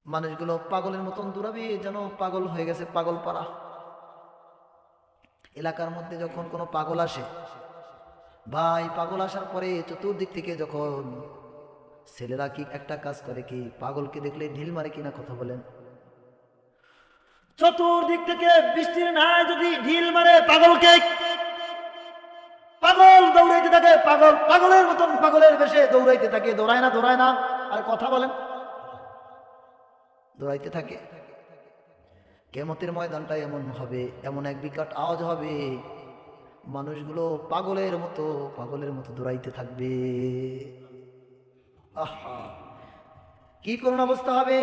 মানুষগুলো পাগলের মতন দৌড়াবে, যেন পাগল হয়ে গেছে, পাগল পাড়া। এলাকার মধ্যে যখন কোনো পাগল আসে, ভাই পাগল আসার পরে চতুর্দিক থেকে যখন ছেলেরা কি একটা কাজ করে, কি পাগলকে দেখলে ঢিল মারে কিনা, কথা বলেন? চতুর্দিক থেকে বৃষ্টির নাই যদি ঢিল মারে পাগলকে, পাগল দৌড়াইতে থাকে, পাগল পাগলের মতন পাগলের বেশে দৌড়াইতে থাকে। দৌড়ায় না, দৌড়ায় না, আর কথা বলেন, দৌড়াইতে থাকে। কিয়ামতের ময়দানটা এমন হবে, এমন এক বিকট আওয়াজ হবে, মানুষগুলো পাগলের মতো দৌড়াইতে থাকবে। আহা, কি করুণ অবস্থা হবে!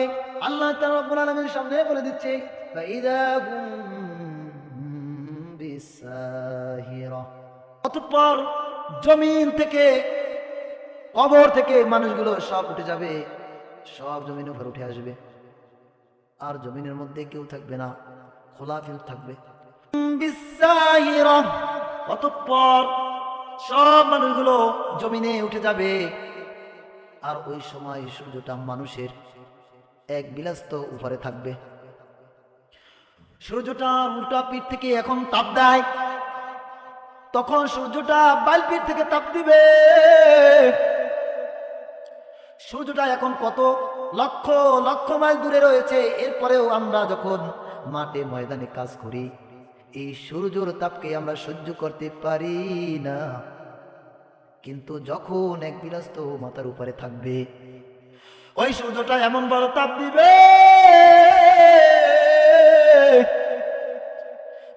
আল্লাহ তাআলা রব্বুল আলামিনের সামনে বলে দিচ্ছে, ফাইদা হুম বিসাহিরা। অতঃপর জমিন থেকে, কবর থেকে মানুষগুলো সব উঠে যাবে, সব জমিন উপর উঠে আসবে, আর জমিনের মধ্যে কেউ থাকবে না, খোলা ফিল থাকবে। বিসাহিরা। অতঃপর সব মানুষগুলো জমিনে উঠে যাবে, আর ওই সময় সূর্যটা মানুষের এক বিলাস্ত উপরে থাকবে। সূর্যটা উল্টা পিঠ থেকে এখন তাপ দেয়, তখন সূর্যটা বাল পিঠ থেকে তাপ দিবে। সূর্যটা এখন কত লক্ষ লক্ষ মাইল দূরে রয়েছে, এরপরেও আমরা যখন মাঠে ময়দানে কাজ করি, এই সূর্যের তাপকে আমরা সহ্য করতে পারি না। কিন্তু যখন এক বিলাস্ত মাথার উপরে থাকবে, ওই সূর্যটা এমন বড় তাপ দিবে,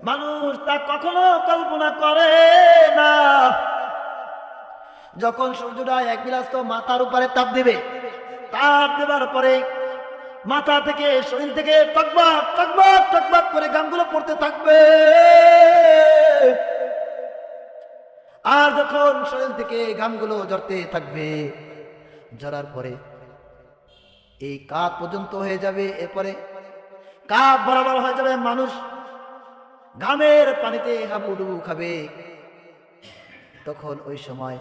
মানুষ তা কখনো কল্পনা করে না। যখন সূর্যটা এক বিলাস্ত মাথার উপরে তাপ দিবে, তাপ দেবার পরে মাথা থেকে, শরীর থেকে টকবক টকবক টকবক করে ঘামগুলো পড়তে থাকবে। আর যখন শরীর থেকে ঘামগুলো ঝরতে থাকবে, ঝরার পরে এই কাঁধ পর্যন্ত হয়ে যাবে, এরপরে কাঁধ বরাবর হয়ে যাবে, মানুষ ঘামের পানিতে হাবুডুবু খাবে। তখন ওই সময়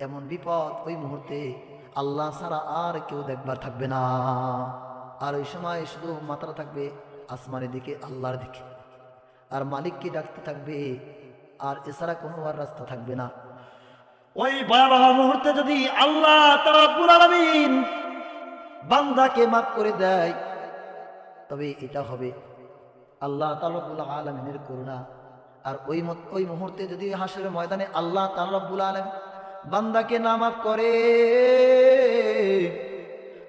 এমন বিপদ, ওই মুহূর্তে আল্লাহ ছাড়া আর কেউ দেখবার থাকবে না। আর ওই সময় শুধু মাথাটা থাকবে আসমানের দিকে, আল্লাহর দিকে, আর মালিককে ডাকতে থাকবে, আর এছাড়া কোনো আর রাস্তা থাকবে না। ওই ভয়াবহ মুহূর্তে যদি আল্লাহ তাআলা রব্বুল আলামিন বান্দাকে মাফ করে দেয়, তবে এটা হবে আল্লাহ তাআলা রব্বুল আলামিনের করুণা। আর ওই মুহূর্তে যদি হাসরের ময়দানে আল্লাহ তাআলা রব্বুল আলামিন বান্দাকে না মাফ করে,